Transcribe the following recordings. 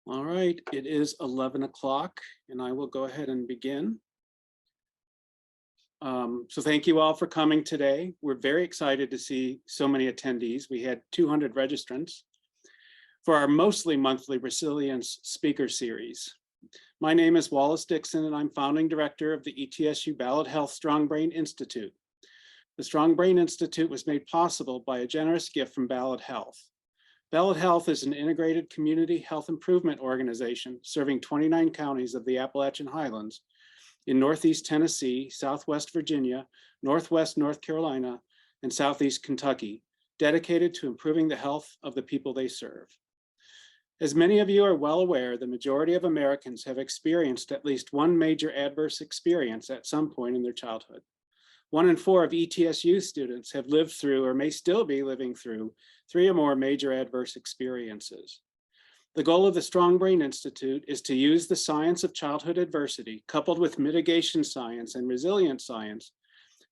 All right, it is 11 o'clock and I will go ahead and begin. So thank you all for coming today. We're very excited to see so many attendees. We had 200 registrants for our mostly monthly resilience speaker series. My name is Wallace Dixon and I'm founding director of the ETSU Ballot Health Strong Brain Institute. The Strong Brain Institute was made possible by a generous gift from Ballot Health. Ballot Health is an integrated community health improvement organization serving 29 counties of the Appalachian Highlands in Northeast Tennessee, Southwest Virginia, Northwest North Carolina, and Southeast Kentucky, dedicated to improving the health of the people they serve. As many of you are well aware, the majority of Americans have experienced at least one major adverse experience at some point in their childhood. 1 in 4 of ETSU students have lived through or may still be living through 3 or more major adverse experiences. The goal of the Strong Brain Institute is to use the science of childhood adversity, coupled with mitigation science and resilience science,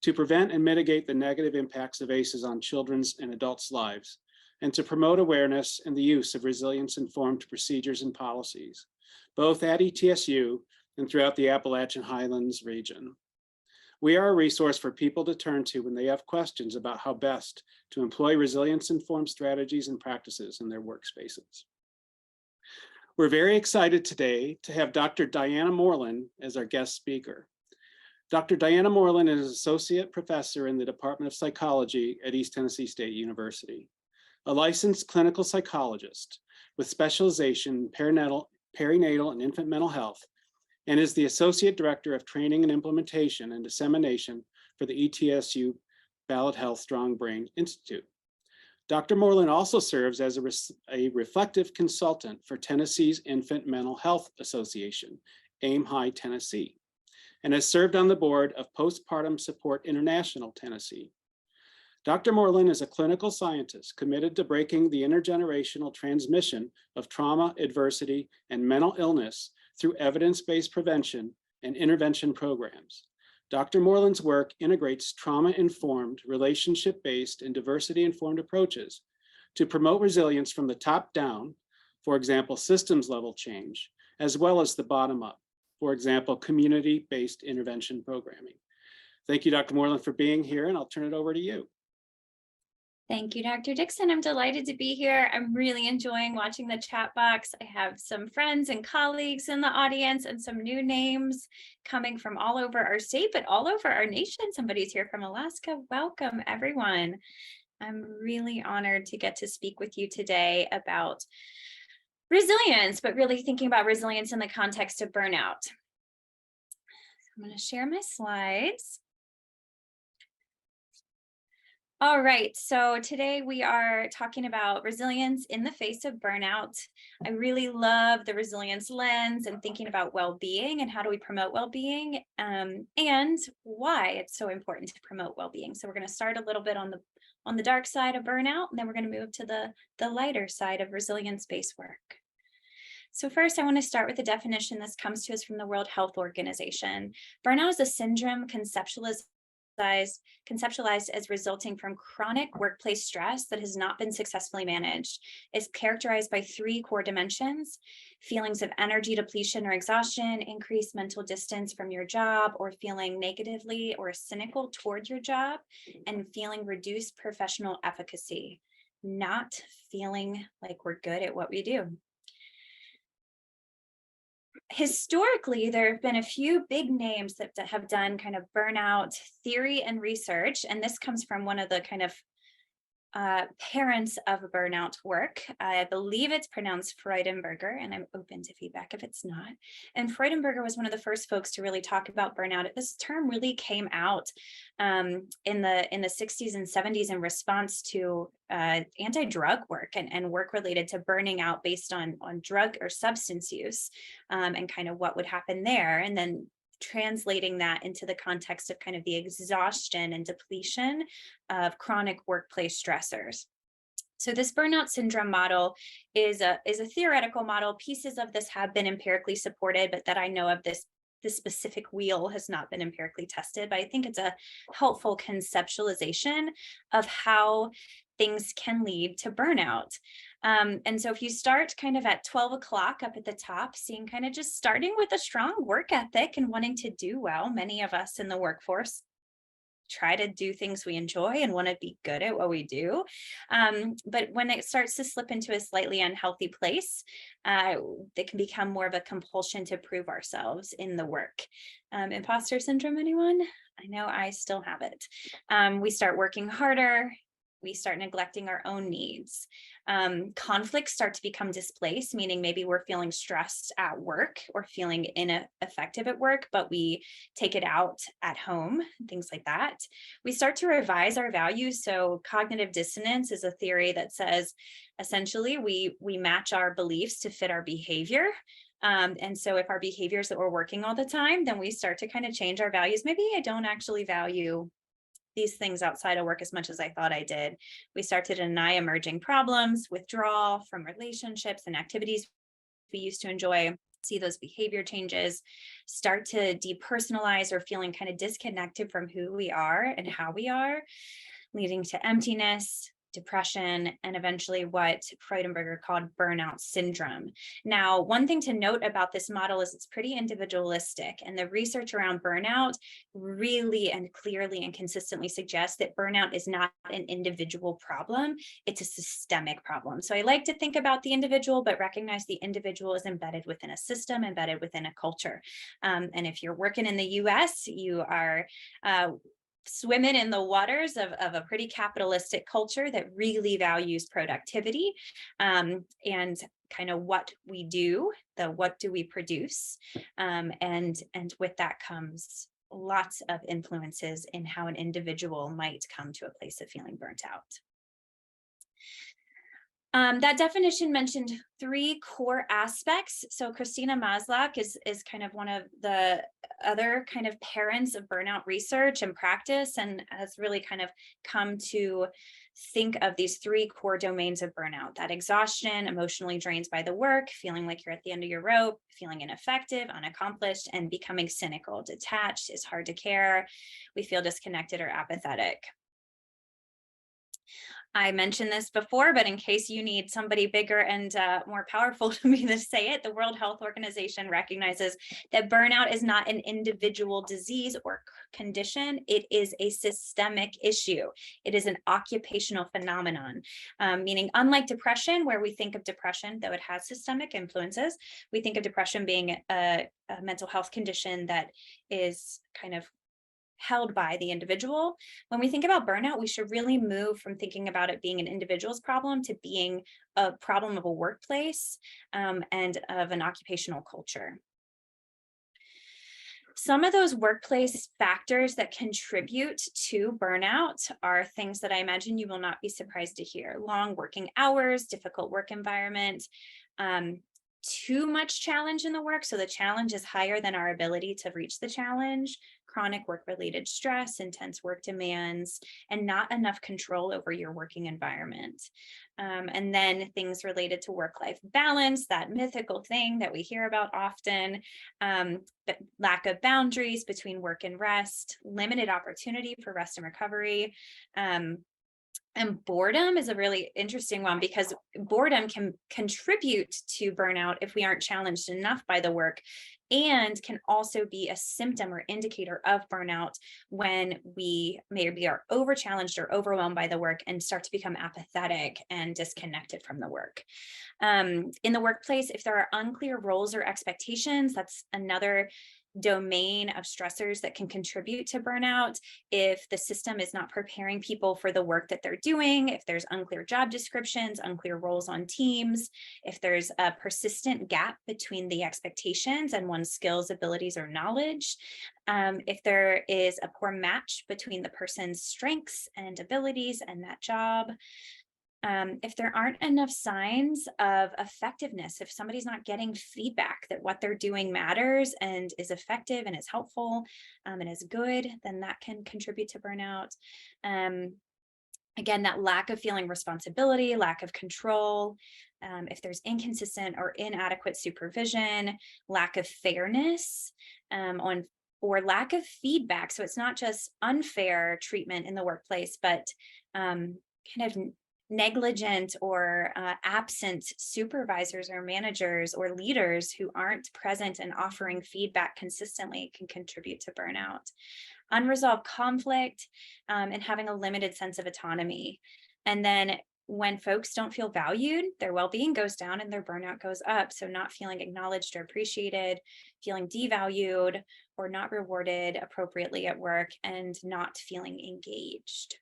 to prevent and mitigate the negative impacts of ACEs on children's and adults' lives, and to promote awareness and the use of resilience-informed procedures and policies, both at ETSU and throughout the Appalachian Highlands region. We are a resource for people to turn to when they have questions about how best to employ resilience-informed strategies and practices in their workspaces. We're very excited today to have Dr. Diana Morelen as our guest speaker. Dr. Diana Morelen is Associate Professor in the Department of Psychology at East Tennessee State University, a licensed clinical psychologist with specialization in perinatal and infant mental health, and is the Associate Director of Training and Implementation and Dissemination for the ETSU Ballot Health Strong Brain Institute. Dr. Morelen also serves as a reflective consultant for Tennessee's Infant Mental Health Association, AIM High Tennessee, and has served on the board of Postpartum Support International Tennessee. Dr. Morelen is a clinical scientist committed to breaking the intergenerational transmission of trauma, adversity, and mental illness through evidence-based prevention and intervention programs. Dr. Morelen's work integrates trauma-informed, relationship-based, and diversity-informed approaches to promote resilience from the top down, for example, systems-level change, as well as the bottom up, for example, community-based intervention programming. Thank you, Dr. Morelen, for being here, and I'll turn it over to you. Thank you, Dr. Dixon. I'm delighted to be here. I'm really enjoying watching the chat box. I have some friends and colleagues in the audience and some new names coming from all over our state, but all over our nation. Somebody's here from Alaska. Welcome, everyone. I'm really honored to get to speak with you today about resilience, but really thinking about resilience in the context of burnout. I'm going to share my slides. All right, so today we are talking about resilience in the face of burnout. I really love the resilience lens and thinking about well-being and how do we promote well-being and why it's so important to promote well-being. So we're going to start a little bit on the dark side of burnout, and then we're going to move to the lighter side of resilience-based work. So first, I want to start with the definition. This comes to us from the World Health Organization. Burnout is a syndrome conceptualized as resulting from chronic workplace stress that has not been successfully managed. It's characterized by 3 core dimensions: feelings of energy depletion or exhaustion, increased mental distance from your job, or feeling negatively or cynical toward your job, and feeling reduced professional efficacy, not feeling like we're good at what we do. Historically, there have been a few big names that have done kind of burnout theory and research, and this comes from one of the kind of parents of burnout work. I believe it's pronounced Freudenberger, and I'm open to feedback if it's not. And Freudenberger was one of the first folks to really talk about burnout. This term really came out in the 60s and 70s in response to anti-drug work and work related to burning out based on drug or substance use, and kind of what would happen there. And then translating that into the context of kind of the exhaustion and depletion of chronic workplace stressors. So this burnout syndrome model is a theoretical model. Pieces of this have been empirically supported, but that I know of, this the specific wheel has not been empirically tested, but I think it's a helpful conceptualization of how things can lead to burnout. And so if you start kind of at 12 o'clock up at the top, seeing kind of just starting with a strong work ethic and wanting to do well, many of us in the workforce try to do things we enjoy and want to be good at what we do. But when it starts to slip into a slightly unhealthy place, it can become more of a compulsion to prove ourselves in the work. Imposter syndrome, anyone? I know I still have it. We start working harder. We start neglecting our own needs. Conflicts start to become displaced, meaning maybe we're feeling stressed at work or feeling ineffective at work, but we take it out at home, things like that. We start to revise our values. So cognitive dissonance is a theory that says, essentially, we match our beliefs to fit our behavior. And so if our behaviors that we're working all the time, then we start to kind of change our values. Maybe I don't actually value these things outside of work as much as I thought I did. We start to deny emerging problems, withdraw from relationships and activities we used to enjoy, see those behavior changes, start to depersonalize or feeling kind of disconnected from who we are and how we are, leading to emptiness, depression, and eventually what Freudenberger called burnout syndrome. Now, one thing to note about this model is it's pretty individualistic, and the research around burnout really and clearly and consistently suggests that burnout is not an individual problem, it's a systemic problem. So I like to think about the individual, but recognize the individual is embedded within a system, embedded within a culture. And if you're working in the US, you are swimming in the waters of a pretty capitalistic culture that really values productivity, and kind of what we do, what do we produce, and with that comes lots of influences in how an individual might come to a place of feeling burnt out. That definition mentioned 3 core aspects. So Christina Maslach is kind of one of the other kind of parents of burnout research and practice, and has really kind of come to think of these 3 core domains of burnout: that exhaustion, emotionally drained by the work, feeling like you're at the end of your rope, feeling ineffective, unaccomplished, and becoming cynical, detached, is hard to care. We feel disconnected or apathetic. I mentioned this before, but in case you need somebody bigger and more powerful to me to say it, the World Health Organization recognizes that burnout is not an individual disease or condition. It is a systemic issue. It is an occupational phenomenon, meaning unlike depression, where we think of depression, though it has systemic influences, we think of depression being a mental health condition that is kind of held by the individual. When we think about burnout, we should really move from thinking about it being an individual's problem to being a problem of a workplace, and of an occupational culture. Some of those workplace factors that contribute to burnout are things that I imagine you will not be surprised to hear: long working hours, difficult work environment, too much challenge in the work, so the challenge is higher than our ability to reach the challenge, chronic work-related stress, intense work demands, and not enough control over your working environment. And then things related to work-life balance, that mythical thing that we hear about often, but lack of boundaries between work and rest, limited opportunity for rest and recovery. And boredom is a really interesting one, because boredom can contribute to burnout if we aren't challenged enough by the work, and can also be a symptom or indicator of burnout when we maybe are over challenged or overwhelmed by the work and start to become apathetic and disconnected from the work. In the workplace, if there are unclear roles or expectations, that's another domain of stressors that can contribute to burnout. If the system is not preparing people for the work that they're doing, if there's unclear job descriptions, unclear roles on teams, if there's a persistent gap between the expectations and one's skills, abilities, or knowledge, if there is a poor match between the person's strengths and abilities and that job, if there aren't enough signs of effectiveness, if somebody's not getting feedback that what they're doing matters and is effective and is helpful, and is good, then that can contribute to burnout. Again, that lack of feeling responsibility, lack of control, if there's inconsistent or inadequate supervision, lack of fairness on or lack of feedback. So it's not just unfair treatment in the workplace, but kind of negligent or absent supervisors or managers or leaders who aren't present and offering feedback consistently can contribute to burnout. Unresolved conflict, and having a limited sense of autonomy. And then when folks don't feel valued, their well-being goes down and their burnout goes up. So not feeling acknowledged or appreciated, feeling devalued or not rewarded appropriately at work, and not feeling engaged.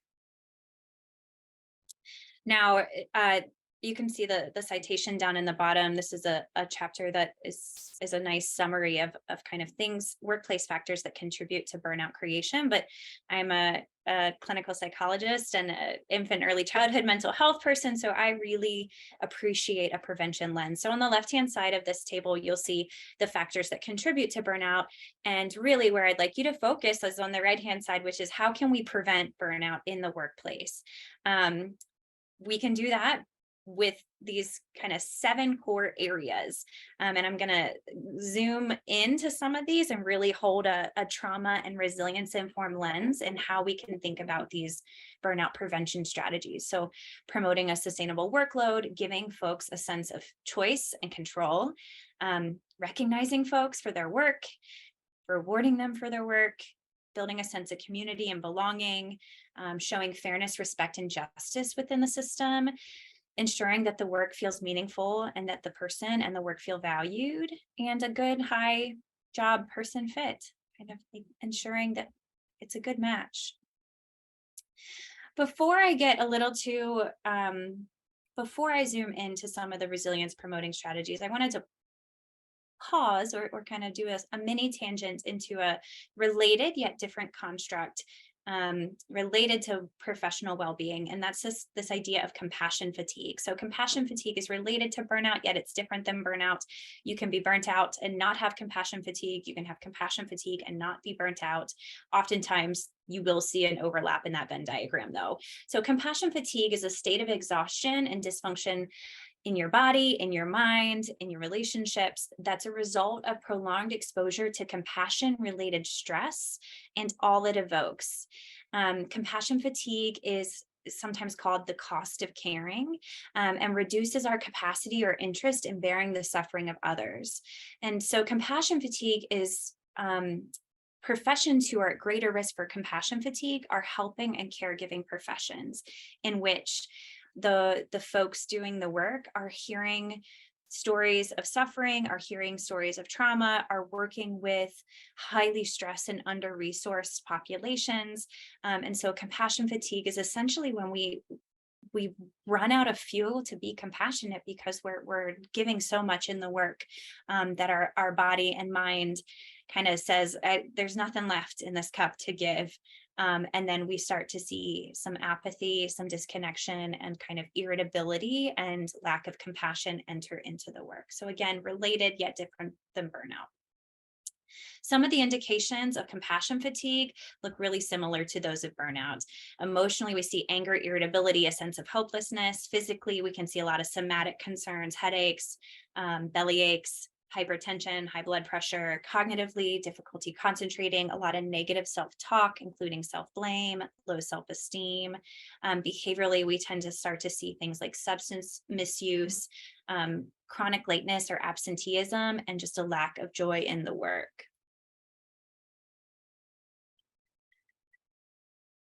Now, you can see the citation down in the bottom. This is a chapter that is a nice summary of kind of things, workplace factors that contribute to burnout creation. But I'm a clinical psychologist and an infant early childhood mental health person, so I really appreciate a prevention lens. So on the left-hand side of this table, you'll see the factors that contribute to burnout. And really where I'd like you to focus is on the right-hand side, which is how can we prevent burnout in the workplace? We can do that with these kind of 7 core areas. And I'm going to zoom into some of these and really hold a trauma and resilience informed lens and how we can think about these burnout prevention strategies. So promoting a sustainable workload, giving folks a sense of choice and control, recognizing folks for their work, rewarding them for their work, building a sense of community and belonging, showing fairness, respect, and justice within the system, ensuring that the work feels meaningful and that the person and the work feel valued, and a good high job person fit, kind of ensuring that it's a good match. Before I get a little too, before I zoom into some of the resilience promoting strategies, I wanted to pause or kind of do a mini tangent into a related yet different construct related to professional well-being, and that's this idea of compassion fatigue. So compassion fatigue is related to burnout, yet it's different than burnout. You can be burnt out and not have compassion fatigue. You can have compassion fatigue and not be burnt out. Oftentimes you will see an overlap in that Venn diagram though. So compassion fatigue is a state of exhaustion and dysfunction in your body, in your mind, in your relationships, that's a result of prolonged exposure to compassion-related stress and all it evokes. Compassion fatigue is sometimes called the cost of caring, and reduces our capacity or interest in bearing the suffering of others. And so compassion fatigue is professions who are at greater risk for compassion fatigue are helping and caregiving professions in which the folks doing the work are hearing stories of suffering, are hearing stories of trauma, are working with highly stressed and under-resourced populations. And so compassion fatigue is essentially when we run out of fuel to be compassionate because we're giving so much in the work that our body and mind kind of says, there's nothing left in this cup to give. And then we start to see some apathy, some disconnection, and kind of irritability and lack of compassion enter into the work. So again, related yet different than burnout. Some of the indications of compassion fatigue look really similar to those of burnout. Emotionally, we see anger, irritability, a sense of hopelessness. Physically, we can see a lot of somatic concerns, headaches, belly aches, hypertension, high blood pressure. Cognitively, difficulty concentrating, a lot of negative self-talk, including self-blame, low self-esteem. Behaviorally, we tend to start to see things like substance misuse, chronic lateness or absenteeism, and just a lack of joy in the work.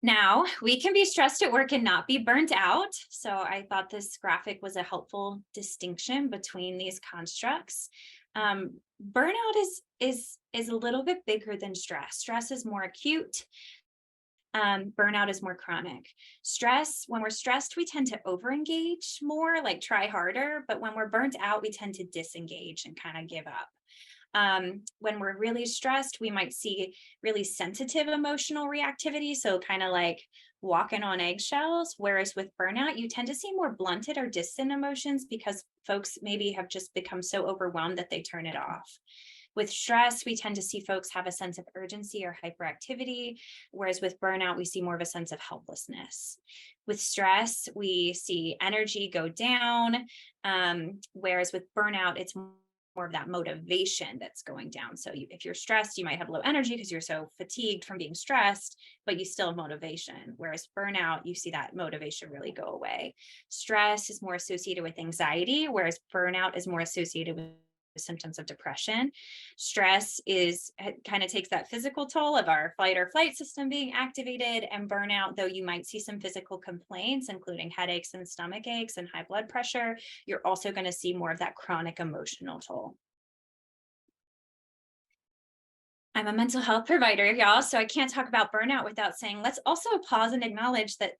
Now, we can be stressed at work and not be burnt out. So I thought this graphic was a helpful distinction between these constructs. Burnout is a little bit bigger than stress. Stress is more acute. Burnout is more chronic. Stress, when we're stressed, we tend to overengage more, like try harder. But when we're burnt out, we tend to disengage and kind of give up. When we're really stressed, we might see really sensitive emotional reactivity. So kind of like walking on eggshells. Whereas with burnout, you tend to see more blunted or distant emotions because folks maybe have just become so overwhelmed that they turn it off. With stress, we tend to see folks have a sense of urgency or hyperactivity, whereas with burnout, we see more of a sense of helplessness. With stress, we see energy go down, whereas with burnout, it's more of that motivation that's going down. So if you're stressed, you might have low energy because you're so fatigued from being stressed, but you still have motivation. Whereas burnout, you see that motivation really go away. Stress is more associated with anxiety, whereas burnout is more associated with symptoms of depression. Stress kind of takes that physical toll of our fight or flight system being activated, and burnout, though you might see some physical complaints, including headaches and stomach aches and high blood pressure, you're also going to see more of that chronic emotional toll. I'm a mental health provider, y'all, so I can't talk about burnout without saying, let's also pause and acknowledge that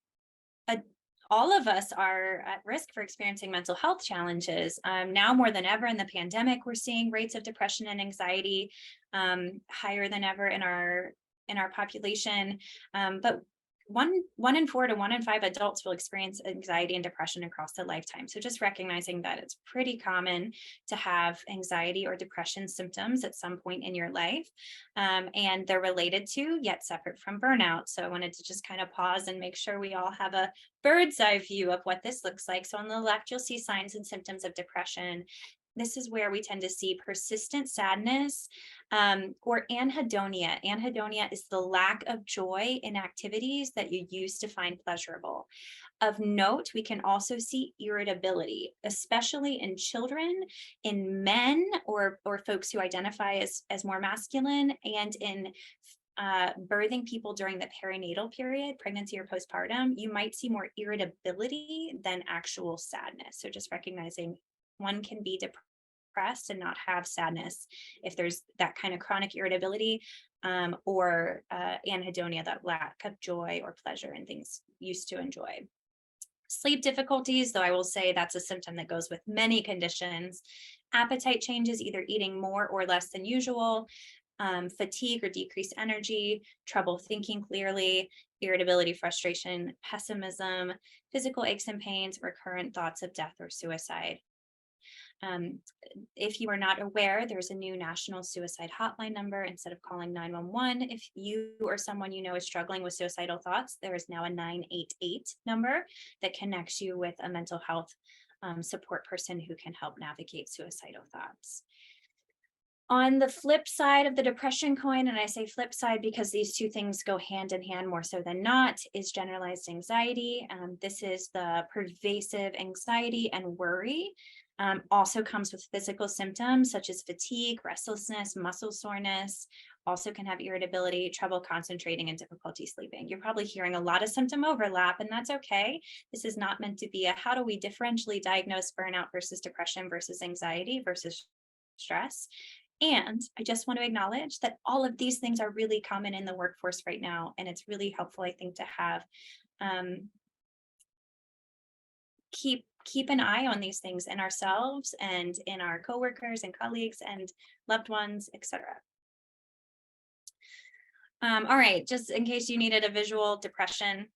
all of us are at risk for experiencing mental health challenges. Now more than ever in the pandemic, we're seeing rates of depression and anxiety higher than ever in our population. But one in 4 to 1 in 5 adults will experience anxiety and depression across their lifetime. So just recognizing that it's pretty common to have anxiety or depression symptoms at some point in your life, and they're related to yet separate from burnout. So I wanted to just kind of pause and make sure we all have a bird's eye view of what this looks like. So on the left, you'll see signs and symptoms of depression. This is where we tend to see persistent sadness, or anhedonia. Anhedonia is the lack of joy in activities that you used to find pleasurable. Of note, we can also see irritability, especially in children, in men or folks who identify as more masculine, and in birthing people during the perinatal period, pregnancy or postpartum. You might see more irritability than actual sadness. So just recognizing one can be depressed and not have sadness if there's that kind of chronic irritability, or anhedonia, that lack of joy or pleasure in things used to enjoy. Sleep difficulties, though I will say that's a symptom that goes with many conditions. Appetite changes, either eating more or less than usual, fatigue or decreased energy, trouble thinking clearly, irritability, frustration, pessimism, physical aches and pains, recurrent thoughts of death or suicide. If you are not aware, there's a new national suicide hotline number. Instead of calling 911, if you or someone you know is struggling with suicidal thoughts, there is now a 988 number that connects you with a mental health support person who can help navigate suicidal thoughts. On the flip side of the depression coin, and I say flip side because these two things go hand in hand more so than not, is generalized anxiety. This is the pervasive anxiety and worry. Also comes with physical symptoms such as fatigue, restlessness, muscle soreness, also can have irritability, trouble concentrating, and difficulty sleeping. You're probably hearing a lot of symptom overlap, and that's okay. This is not meant to be a how do we differentially diagnose burnout versus depression versus anxiety versus stress. And I just want to acknowledge that all of these things are really common in the workforce right now, and it's really helpful, I think, to have keep an eye on these things in ourselves and in our coworkers and colleagues and loved ones, etc. All right, just in case you needed a visual, depression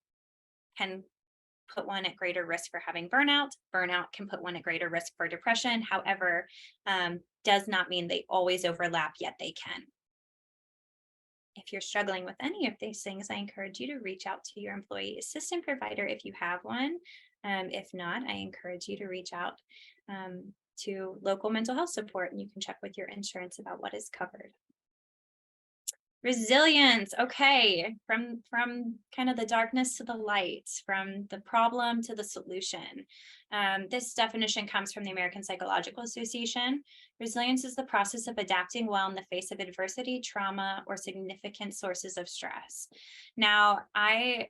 can put one at greater risk for having burnout. Burnout can put one at greater risk for depression. However, does not mean they always overlap, yet they can. If you're struggling with any of these things, I encourage you to reach out to your employee assistant provider if you have one. If not, I encourage you to reach out to local mental health support, and you can check with your insurance about what is covered. Resilience. Okay, from kind of the darkness to the light, from the problem to the solution. This definition comes from the American Psychological Association. Resilience is the process of adapting well in the face of adversity, trauma, or significant sources of stress. Now, I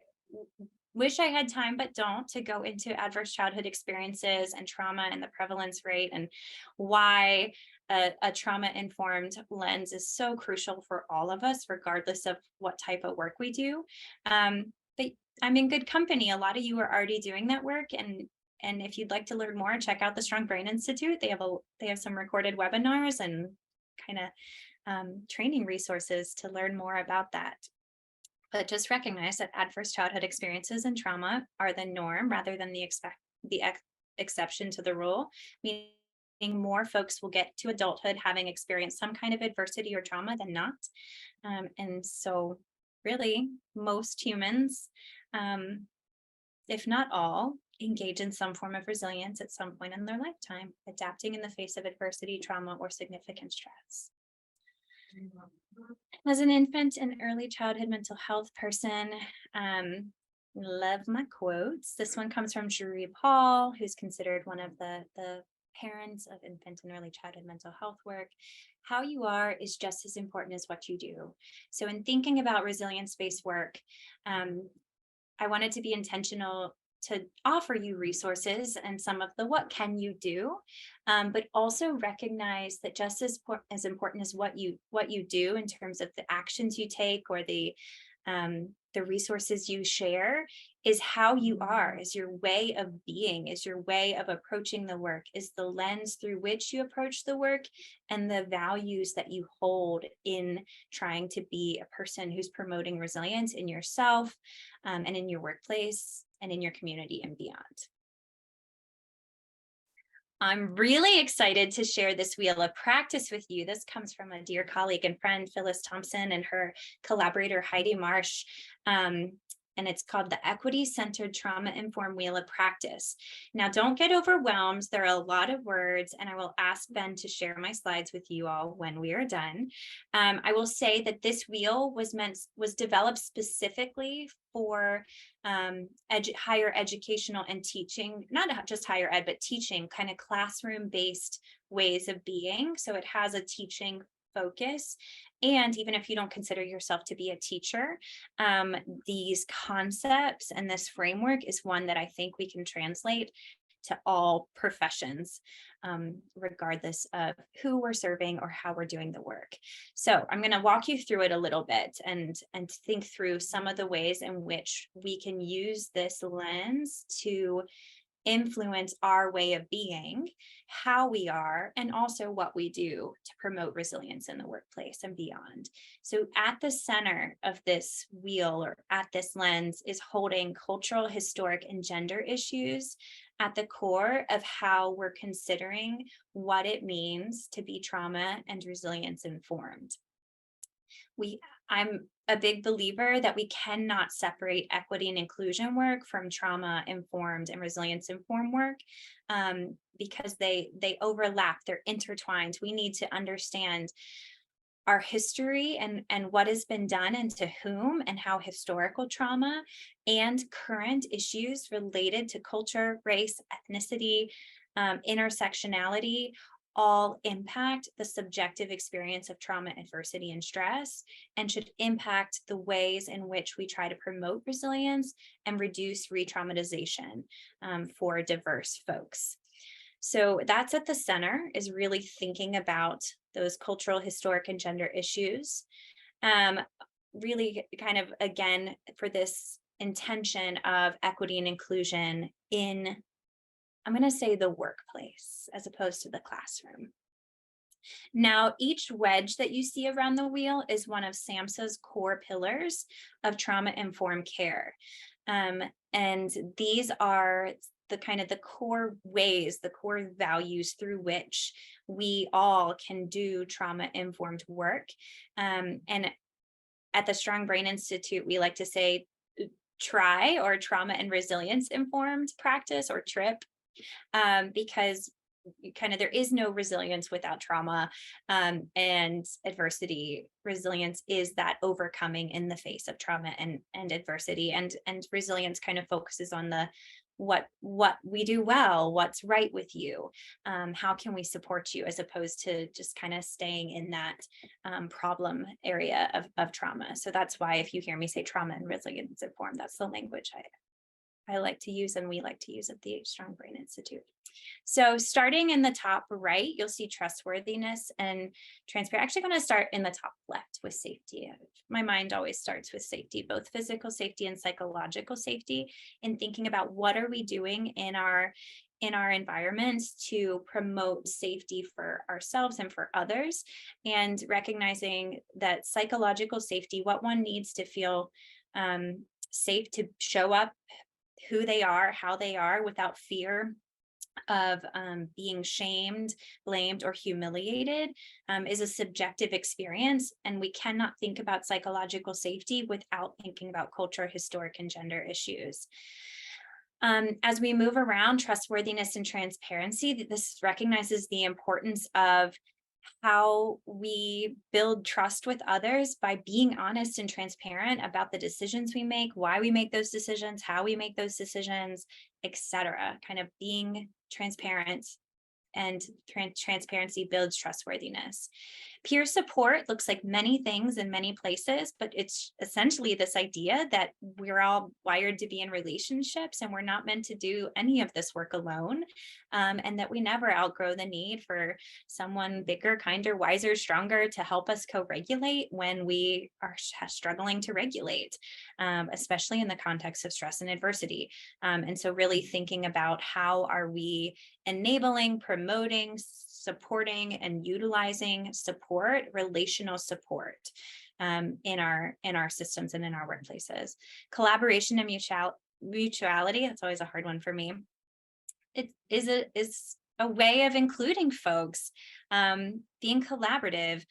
wish I had time, but don't, to go into adverse childhood experiences and trauma and the prevalence rate and why a trauma-informed lens is so crucial for all of us, regardless of what type of work we do. But I'm in good company. A lot of you are already doing that work, and if you'd like to learn more, check out the Strong Brain Institute. They have some recorded webinars and kind of training resources to learn more about that. But just recognize that adverse childhood experiences and trauma are the norm rather than the exception to the rule, meaning more folks will get to adulthood having experienced some kind of adversity or trauma than not. And so really most humans, if not all, engage in some form of resilience at some point in their lifetime, adapting in the face of adversity, trauma, or significant stress. As an infant and early childhood mental health person, love my quotes. This one comes from Drury Paul, who's considered one of the parents of infant and early childhood mental health work. How you are is just as important as what you do. So in thinking about resilience-based work, I wanted to be intentional to offer you resources and some of the what can you do, but also recognize that just as important as what you do in terms of the actions you take or the resources you share is how you are, is your way of being, is your way of approaching the work, is the lens through which you approach the work, and the values that you hold in trying to be a person who's promoting resilience in yourself and in your workplace and in your community and beyond. I'm really excited to share this wheel of practice with you. This comes from a dear colleague and friend, Phyllis Thompson, and her collaborator, Heidi Marsh. And it's called the Equity-Centered Trauma-Informed Wheel of Practice. Now, don't get overwhelmed. There are a lot of words, and I will ask Ben to share my slides with you all when we are done. I will say that this wheel was developed specifically for higher educational and teaching, not just higher ed, but teaching, kind of classroom-based ways of being. So it has a teaching focus. And even if you don't consider yourself to be a teacher, these concepts and this framework is one that I think we can translate to all professions, regardless of who we're serving or how we're doing the work. So I'm going to walk you through it a little bit and think through some of the ways in which we can use this lens to influence our way of being, how we are, and also what we do to promote resilience in the workplace and beyond. So at the center of this wheel or at this lens is holding cultural, historic, and gender issues at the core of how we're considering what it means to be trauma and resilience informed. I'm a big believer that we cannot separate equity and inclusion work from trauma informed and resilience informed work because they overlap, they're intertwined. We need to understand our history and what has been done and to whom, and how historical trauma and current issues related to culture, race, ethnicity, intersectionality all impact the subjective experience of trauma, adversity, and stress, and should impact the ways in which we try to promote resilience and reduce re-traumatization for diverse folks. So that's at the center, is really thinking about those cultural, historic, and gender issues. Really kind of, again, for this intention of equity and inclusion in, I'm going to say, the workplace as opposed to the classroom. Now, each wedge that you see around the wheel is one of SAMHSA's core pillars of trauma-informed care. And these are the kind of the core ways, the core values through which we all can do trauma-informed work. And at the Strong Brain Institute, we like to say TRI, or trauma and resilience informed practice, or TRIP. Because kind of there is no resilience without trauma and adversity. Resilience is that overcoming in the face of trauma and adversity, and resilience kind of focuses on the what we do well, what's right with you, how can we support you, as opposed to just kind of staying in that problem area of trauma. So that's why if you hear me say trauma and resilience informed, that's the language I like to use, and we like to use at the Strong Brain Institute. So starting in the top right, you'll see trustworthiness and transparency. Actually, I'm going to start in the top left with safety. My mind always starts with safety, both physical safety and psychological safety, in thinking about what are we doing in our environments to promote safety for ourselves and for others, and recognizing that psychological safety, what one needs to feel safe to show up who they are, how they are, without fear of being shamed, blamed, or humiliated is a subjective experience, and we cannot think about psychological safety without thinking about culture, historic, and gender issues. As we move around trustworthiness and transparency, this recognizes the importance of how we build trust with others by being honest and transparent about the decisions we make, why we make those decisions, how we make those decisions, etc. Kind of being transparent, and transparency builds trustworthiness. Peer support looks like many things in many places, but it's essentially this idea that we're all wired to be in relationships and we're not meant to do any of this work alone, and that we never outgrow the need for someone bigger, kinder, wiser, stronger to help us co-regulate when we are struggling to regulate, especially in the context of stress and adversity. And so really thinking about how are we enabling, promoting, supporting, and utilizing support, relational support, in our systems and in our workplaces. Collaboration and mutuality, that's always a hard one for me. It is a way of including folks, being collaborative,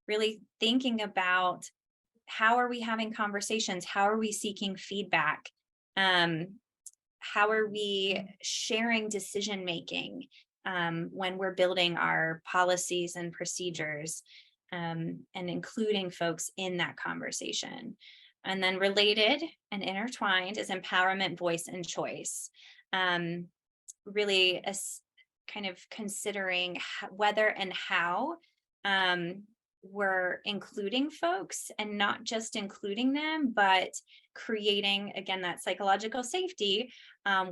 really thinking about how are we having conversations, how are we seeking feedback, how are we sharing decision making when we're building our policies and procedures, and including folks in that conversation. And then related and intertwined is empowerment, voice, and choice. Really kind of considering whether and how we're including folks, and not just including them, but creating, again, that psychological safety,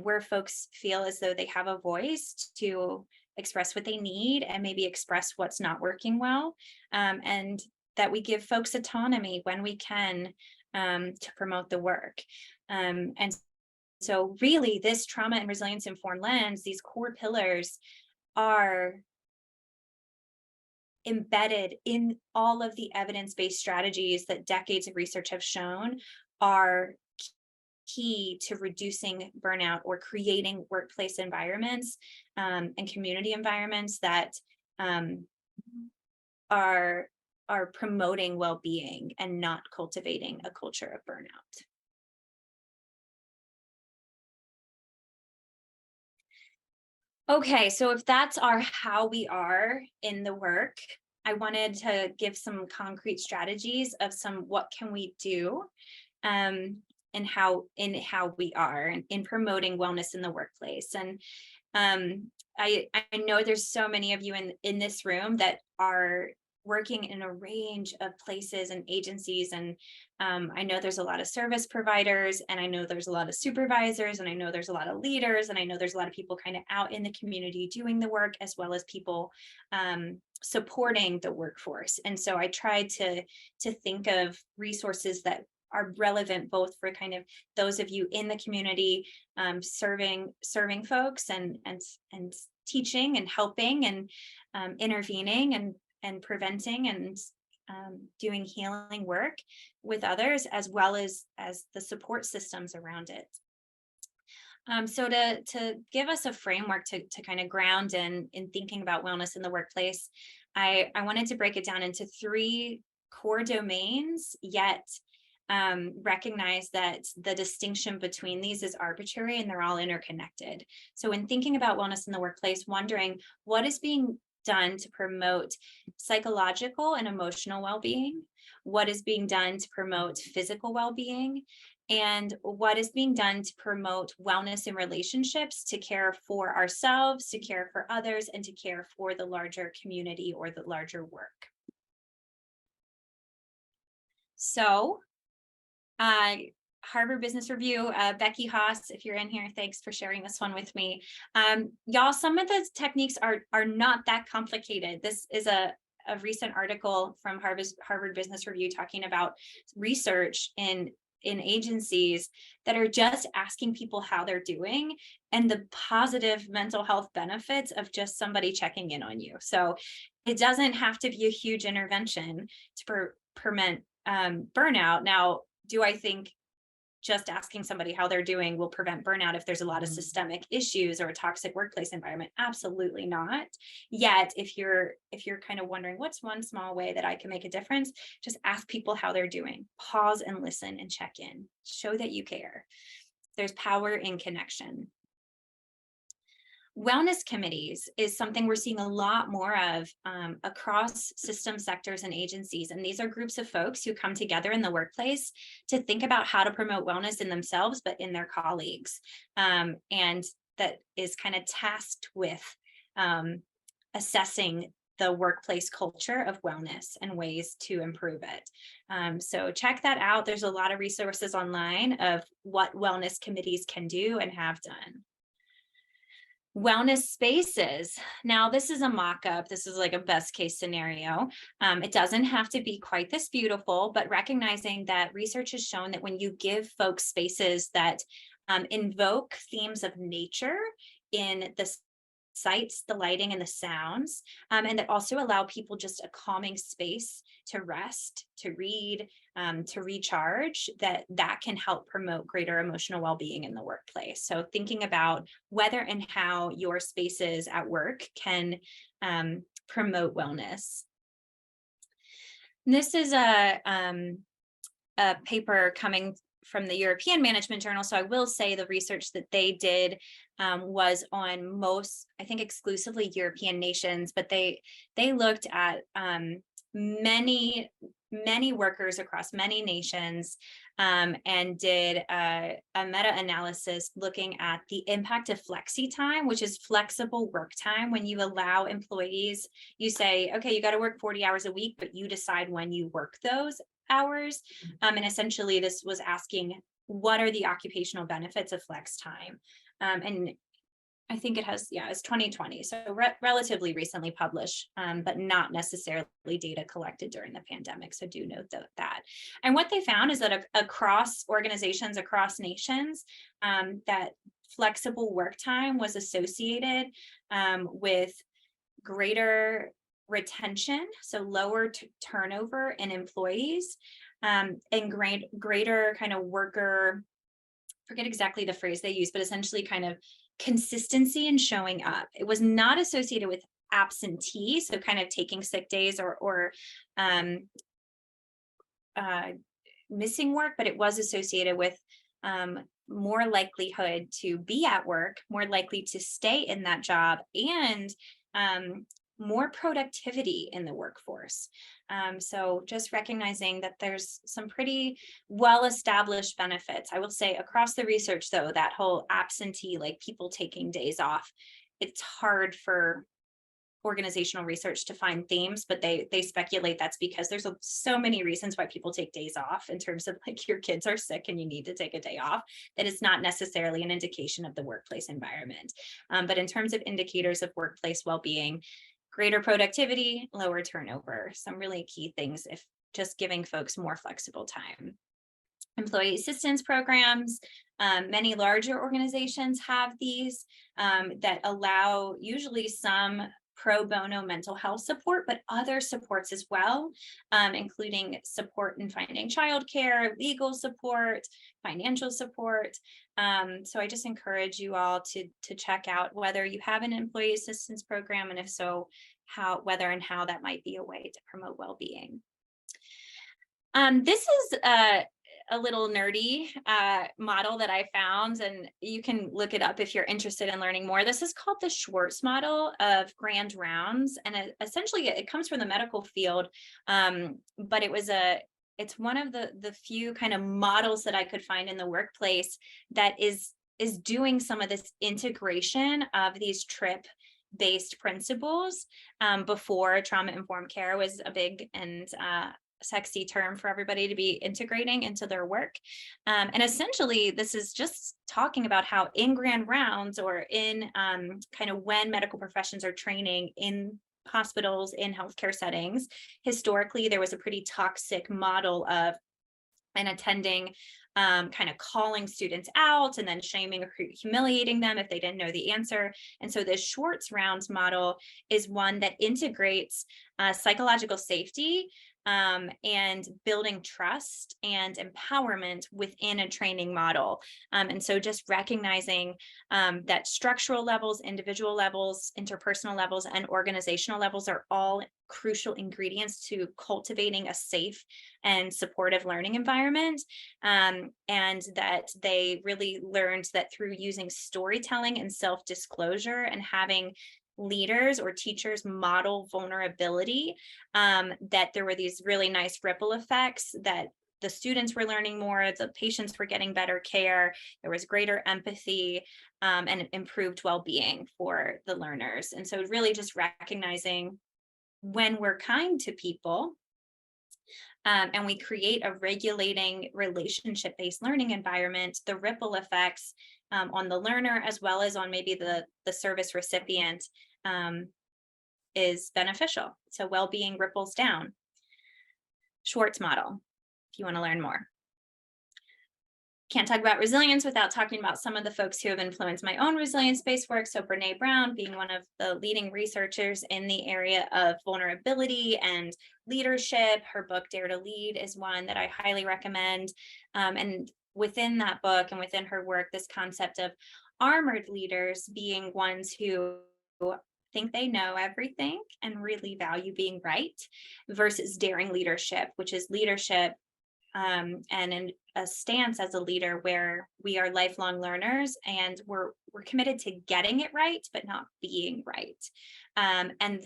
where folks feel as though they have a voice to express what they need and maybe express what's not working well, and that we give folks autonomy when we can, to promote the work. And so really this trauma and resilience informed lens, these core pillars are embedded in all of the evidence-based strategies that decades of research have shown are key to reducing burnout or creating workplace environments, and community environments that are promoting well-being and not cultivating a culture of burnout. Okay, so if that's our how we are in the work, I wanted to give some concrete strategies of some what can we do, and how we are in promoting wellness in the workplace. And I know there's so many of you in this room that are working in a range of places and agencies, and I know there's a lot of service providers, and I know there's a lot of supervisors, and I know there's a lot of leaders, and I know there's a lot of people kind of out in the community doing the work, as well as people supporting the workforce. And so I tried to think of resources that are relevant both for kind of those of you in the community, serving folks, and teaching and helping and intervening and preventing and doing healing work with others, as well as the support systems around it. So to give us a framework to kind of ground in thinking about wellness in the workplace, I wanted to break it down into 3 core domains, yet recognize that the distinction between these is arbitrary and they're all interconnected. So in thinking about wellness in the workplace, wondering what is being done to promote psychological and emotional well-being, what is being done to promote physical well-being, and what is being done to promote wellness in relationships, to care for ourselves, to care for others, and to care for the larger community or the larger work. So Harvard Business Review, Becky Haas, if you're in here, thanks for sharing this one with me. Y'all, some of the techniques are not that complicated. This is a recent article from Harvard Business Review talking about research in agencies that are just asking people how they're doing and the positive mental health benefits of just somebody checking in on you. So it doesn't have to be a huge intervention to prevent burnout. Now, do I think just asking somebody how they're doing will prevent burnout if there's a lot of systemic issues or a toxic workplace environment. Absolutely not. Yet, if you're kind of wondering what's one small way that I can make a difference, just ask people how they're doing. Pause and listen and check in. Show that you care. There's power in connection. Wellness committees is something we're seeing a lot more of across system sectors and agencies. And these are groups of folks who come together in the workplace to think about how to promote wellness in themselves, but in their colleagues. And that is kind of tasked with assessing the workplace culture of wellness and ways to improve it. So check that out. There's a lot of resources online of what wellness committees can do and have done. Wellness spaces. Now, this is a mock-up. This is like a best case scenario. It doesn't have to be quite this beautiful, but recognizing that research has shown that when you give folks spaces that invoke themes of nature in the sights, the lighting, and the sounds, and that also allow people just a calming space to rest, to read, to recharge, that can help promote greater emotional well-being in the workplace. So thinking about whether and how your spaces at work can promote wellness. This is a paper coming from the European Management Journal. So I will say the research that they did was on most, I think, exclusively European nations, but they looked at many workers across many nations and did a meta-analysis looking at the impact of flexi time, which is flexible work time. When you allow employees, you say, okay, you got to work 40 hours a week, but you decide when you work those hours. And essentially this was asking, what are the occupational benefits of flex time? And I think it has, it's 2020, so relatively recently published, but not necessarily data collected during the pandemic. So do note that. And what they found is that across organizations, across nations, that flexible work time was associated with greater retention, so lower turnover in employees, and greater kind of worker, forget exactly the phrase they use, but essentially kind of consistency in showing up. It was not associated with absentee, so kind of taking sick days or missing work, but it was associated with more likelihood to be at work, more likely to stay in that job, and more productivity in the workforce. So just recognizing that there's some pretty well-established benefits. I will say across the research, though, that whole absentee, like people taking days off, it's hard for organizational research to find themes, but they speculate that's because there's so many reasons why people take days off, in terms of like your kids are sick and you need to take a day off, that it's not necessarily an indication of the workplace environment. But in terms of indicators of workplace well-being, greater productivity, lower turnover, some really key things if just giving folks more flexible time. Employee assistance programs, many larger organizations have these that allow usually some pro bono mental health support, but other supports as well, including support in finding childcare, legal support, financial support. So I just encourage you all to check out whether you have an employee assistance program, and if so, whether and how that might be a way to promote well-being. This is a little nerdy model that I found, and you can look it up if you're interested in learning more. This is called the Schwartz model of grand rounds, and essentially it comes from the medical field, but it's one of the few kind of models that I could find in the workplace that is doing some of this integration of these trip-based principles. Before trauma-informed care was a big and sexy term for everybody to be integrating into their work. And essentially, this is just talking about how in grand rounds, or in kind of when medical professions are training in hospitals, in healthcare settings, historically, there was a pretty toxic model of an attending kind of calling students out and then shaming or humiliating them if they didn't know the answer. And so this Schwartz rounds model is one that integrates psychological safety and building trust and empowerment within a training model. And so just recognizing that structural levels, individual levels, interpersonal levels, and organizational levels are all crucial ingredients to cultivating a safe and supportive learning environment. And that they really learned that through using storytelling and self-disclosure and having leaders or teachers model vulnerability, that there were these really nice ripple effects, that the students were learning more, the patients were getting better care, there was greater empathy, and improved well-being for the learners. And so really just recognizing when we're kind to people, and we create a regulating relationship-based learning environment, the ripple effects on the learner as well as on maybe the service recipient is beneficial. So well-being ripples down. Schwartz model, if you want to learn more. Can't talk about resilience without talking about some of the folks who have influenced my own resilience-based work. So Brene Brown being one of the leading researchers in the area of vulnerability and leadership. Her book, Dare to Lead, is one that I highly recommend. And within that book and within her work, this concept of armored leaders being ones who think they know everything and really value being right, versus daring leadership, which is leadership and in a stance as a leader where we are lifelong learners and we're committed to getting it right, but not being right. And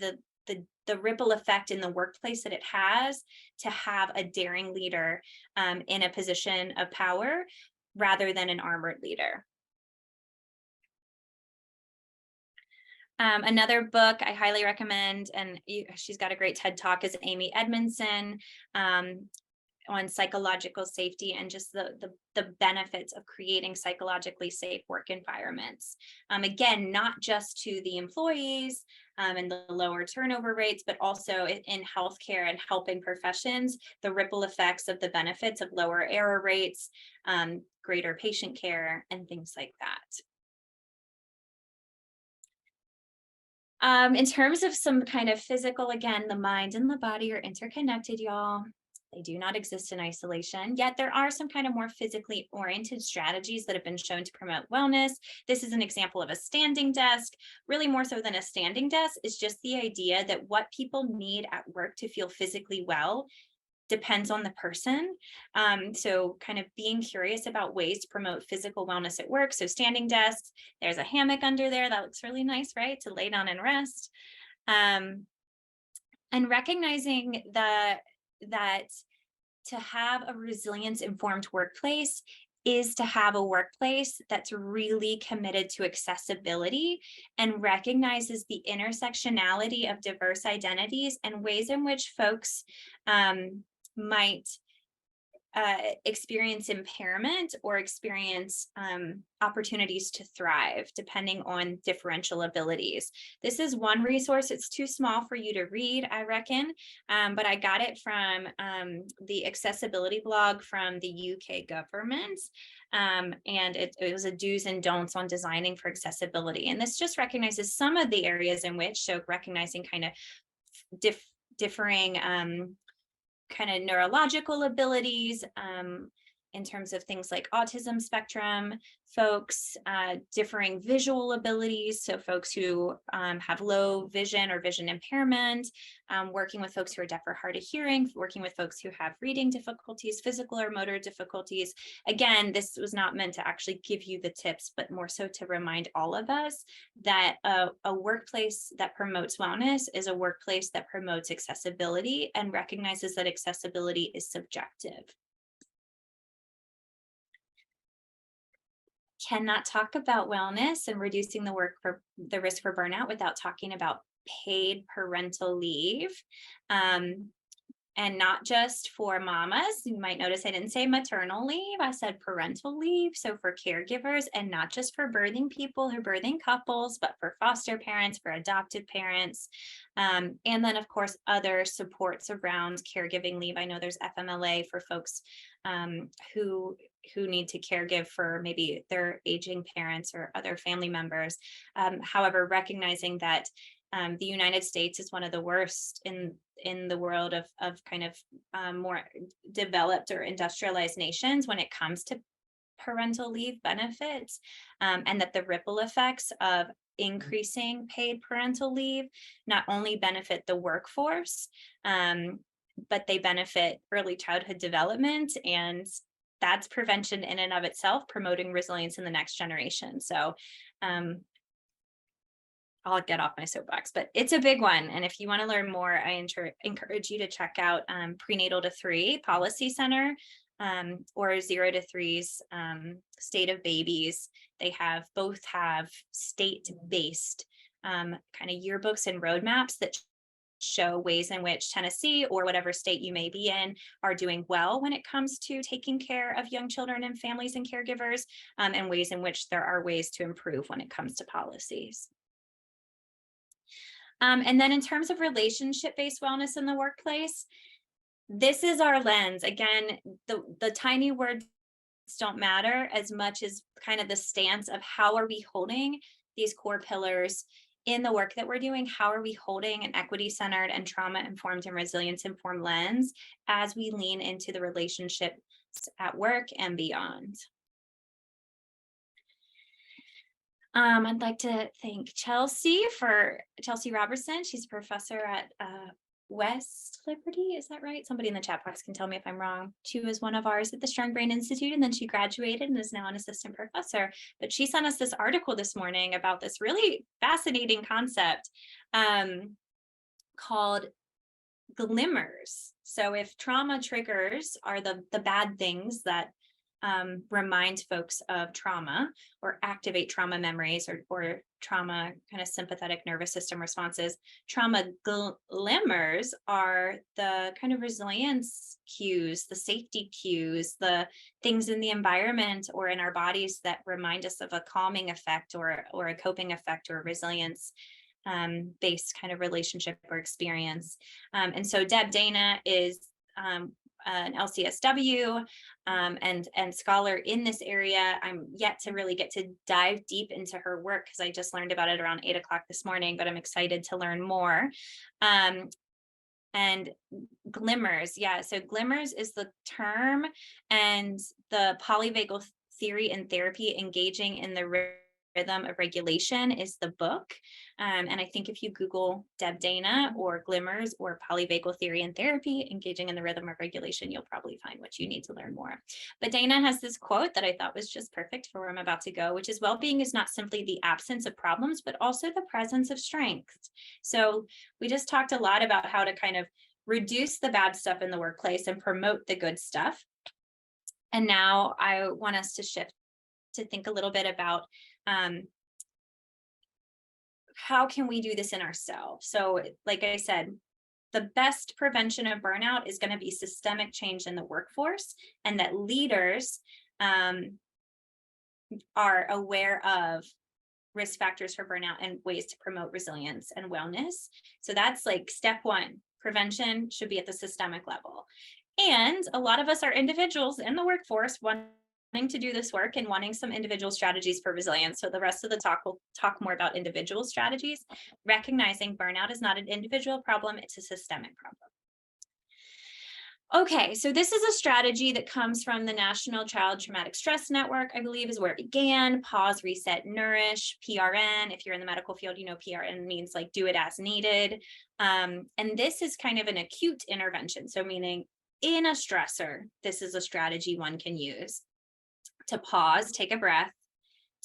the ripple effect in the workplace that it has to have a daring leader in a position of power rather than an armored leader. Another book I highly recommend, and she's got a great TED Talk, is Amy Edmondson on psychological safety and just the benefits of creating psychologically safe work environments. Again, not just to the employees and the lower turnover rates, but also in healthcare and helping professions, the ripple effects of the benefits of lower error rates, greater patient care, and things like that. In terms of some kind of physical, again, the mind and the body are interconnected, y'all. They do not exist in isolation, yet there are some kind of more physically oriented strategies that have been shown to promote wellness. This is an example of a standing desk. Really, more so than a standing desk, is just the idea that what people need at work to feel physically well depends on the person. So kind of being curious about ways to promote physical wellness at work. So standing desks, there's a hammock under there that looks really nice, right? To lay down and rest. And recognizing that to have a resilience informed workplace is to have a workplace that's really committed to accessibility and recognizes the intersectionality of diverse identities and ways in which folks might experience impairment or experience opportunities to thrive depending on differential abilities. This is one resource. It's too small for you to read, I reckon, but I got it from the accessibility blog from the UK government. And it was a do's and don'ts on designing for accessibility. And this just recognizes some of the areas in which, so recognizing kind of differing kind of neurological abilities in terms of things like autism spectrum folks, differing visual abilities, so folks who have low vision or vision impairment, working with folks who are deaf or hard of hearing, working with folks who have reading difficulties, physical or motor difficulties. Again, this was not meant to actually give you the tips, but more so to remind all of us that a workplace that promotes wellness is a workplace that promotes accessibility and recognizes that accessibility is subjective. Cannot talk about wellness and reducing the risk for burnout without talking about paid parental leave. And not just for mamas. You might notice I didn't say maternal leave, I said parental leave. So for caregivers, and not just for birthing people or birthing couples, but for foster parents, for adoptive parents. And then of course, other supports around caregiving leave. I know there's FMLA for folks who need to caregive for maybe their aging parents or other family members. However, recognizing that The United States is one of the worst in the world of kind of more developed or industrialized nations when it comes to parental leave benefits, and that the ripple effects of increasing paid parental leave not only benefit the workforce, but they benefit early childhood development, and that's prevention in and of itself, promoting resilience in the next generation. So I'll get off my soapbox, but it's a big one. And if you want to learn more, I encourage you to check out Prenatal to 3 Policy Center, or 0 to 3's State of Babies. They both have state-based kind of yearbooks and roadmaps that show ways in which Tennessee or whatever state you may be in are doing well when it comes to taking care of young children and families and caregivers, and ways in which there are ways to improve when it comes to policies. And then in terms of relationship-based wellness in the workplace, this is our lens. Again, the tiny words don't matter as much as kind of the stance of how are we holding these core pillars in the work that we're doing. How are we holding an equity-centered and trauma-informed and resilience-informed lens as we lean into the relationships at work and beyond? I'd like to thank Chelsea Robertson. She's a professor at West Liberty, is that right? Somebody in the chat box can tell me if I'm wrong. She was one of ours at the Strong Brain Institute, and then she graduated and is now an assistant professor. But she sent us this article this morning about this really fascinating concept called glimmers. So if trauma triggers are the bad things that remind folks of trauma or activate trauma memories or trauma kind of sympathetic nervous system responses, trauma glimmers are the kind of resilience cues, the safety cues, the things in the environment or in our bodies that remind us of a calming effect or a coping effect or a resilience based kind of relationship or experience. And so Deb Dana is an LCSW and scholar in this area. I'm yet to really get to dive deep into her work because I just learned about it around 8 o'clock this morning, but I'm excited to learn more. And glimmers, yeah, so glimmers is the term, and the polyvagal theory and therapy engaging in the rhythm of regulation is the book. And I think if you Google Deb Dana or glimmers or polyvagal theory and therapy engaging in the rhythm of regulation, you'll probably find what you need to learn more. But Dana has this quote that I thought was just perfect for where I'm about to go, which is well-being is not simply the absence of problems, but also the presence of strength. So we just talked a lot about how to kind of reduce the bad stuff in the workplace and promote the good stuff. And now I want us to shift to think a little bit about how can we do this in ourselves? So like I said, the best prevention of burnout is going to be systemic change in the workforce, and that leaders are aware of risk factors for burnout and ways to promote resilience and wellness. So that's like step one. Prevention should be at the systemic level. And a lot of us are individuals in the workforce wanting to do this work and wanting some individual strategies for resilience. So the rest of the talk will talk more about individual strategies, recognizing burnout is not an individual problem, it's a systemic problem. Okay, so this is a strategy that comes from the National Child Traumatic Stress Network, I believe is where it began. Pause, reset, nourish, PRN. If you're in the medical field, you know PRN means like do it as needed. And this is kind of an acute intervention. So meaning in a stressor, this is a strategy one can use to pause, take a breath,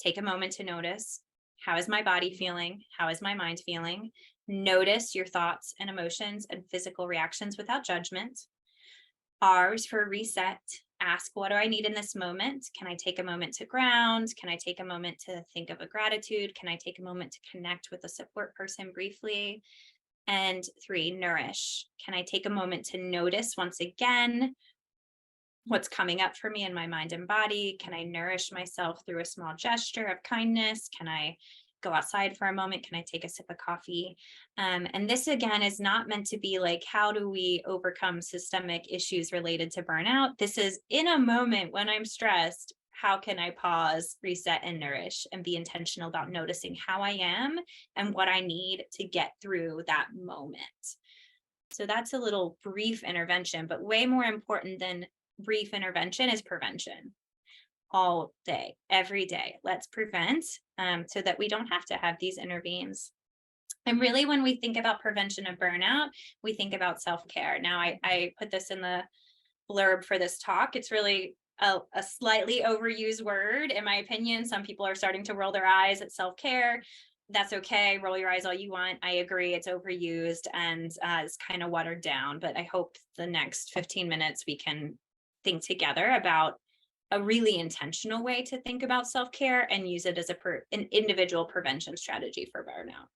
take a moment to notice, how is my body feeling? How is my mind feeling? Notice your thoughts and emotions and physical reactions without judgment. R is for reset. Ask, what do I need in this moment? Can I take a moment to ground? Can I take a moment to think of a gratitude? Can I take a moment to connect with a support person briefly? And 3, nourish. Can I take a moment to notice once again what's coming up for me in my mind and body? Can I nourish myself through a small gesture of kindness? Can I go outside for a moment? Can I take a sip of coffee? And this again is not meant to be like, how do we overcome systemic issues related to burnout? This is in a moment when I'm stressed, how can I pause, reset, and nourish, and be intentional about noticing how I am and what I need to get through that moment. So that's a little brief intervention, but way more important than brief intervention is prevention. All day, every day, let's prevent so that we don't have to have these intervenes. And really, when we think about prevention of burnout, we think about self-care. Now, I put this in the blurb for this talk. It's really a slightly overused word, in my opinion. Some people are starting to roll their eyes at self-care. That's okay. Roll your eyes all you want. I agree. It's overused and it's kind of watered down. But I hope the next 15 minutes we can think together about a really intentional way to think about self-care and use it as an individual prevention strategy for burnout.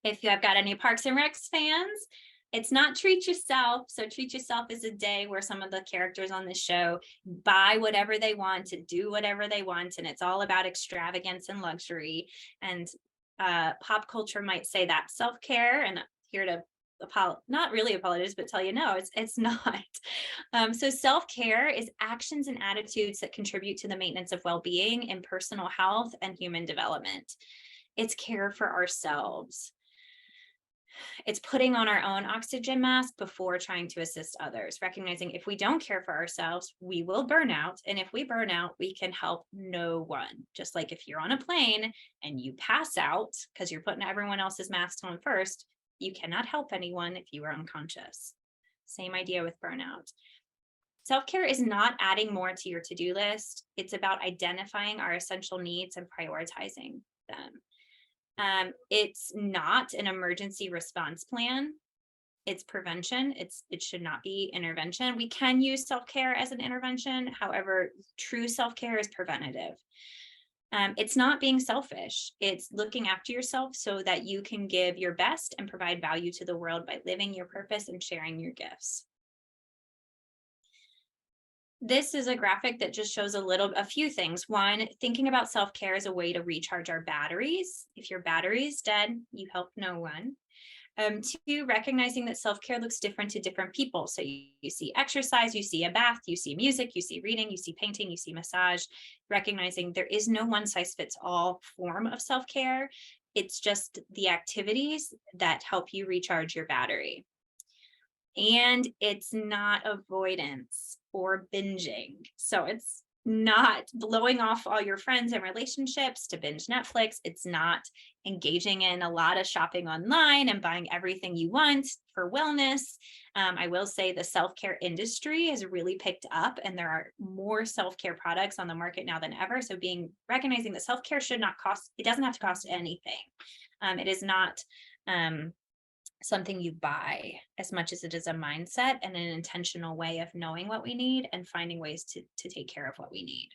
If you have got any Parks and Recs fans, it's not Treat Yourself. So Treat Yourself is a day where some of the characters on the show buy whatever they want to do whatever they want. And it's all about extravagance and luxury. And pop culture might say that's self-care. And I'm here to not really apologize, but tell you no, it's not. So self-care is actions and attitudes that contribute to the maintenance of well-being and personal health and human development. It's care for ourselves. It's putting on our own oxygen mask before trying to assist others, recognizing if we don't care for ourselves, we will burn out. And if we burn out, we can help no one. Just like if you're on a plane and you pass out because you're putting everyone else's masks on first, you cannot help anyone if you are unconscious. Same idea with burnout. Self-care is not adding more to your to-do list. It's about identifying our essential needs and prioritizing them. It's not an emergency response plan. It's prevention. It should not be intervention. We can use self-care as an intervention. However, true self-care is preventative. It's not being selfish. It's looking after yourself so that you can give your best and provide value to the world by living your purpose and sharing your gifts. This is a graphic that just shows a few things. One, thinking about self-care as a way to recharge our batteries. If your battery is dead, you help no one. Two, recognizing that self-care looks different to different people. So you see exercise, you see a bath, you see music, you see reading, you see painting, you see massage. Recognizing there is no one size fits all form of self-care. It's just the activities that help you recharge your battery. And it's not avoidance or binging. So it's not blowing off all your friends and relationships to binge Netflix. It's not engaging in a lot of shopping online and buying everything you want for wellness. I will say the self-care industry has really picked up and there are more self-care products on the market now than ever. So recognizing that self-care should not cost, it doesn't have to cost anything. It is not something you buy as much as it is a mindset and an intentional way of knowing what we need and finding ways to take care of what we need.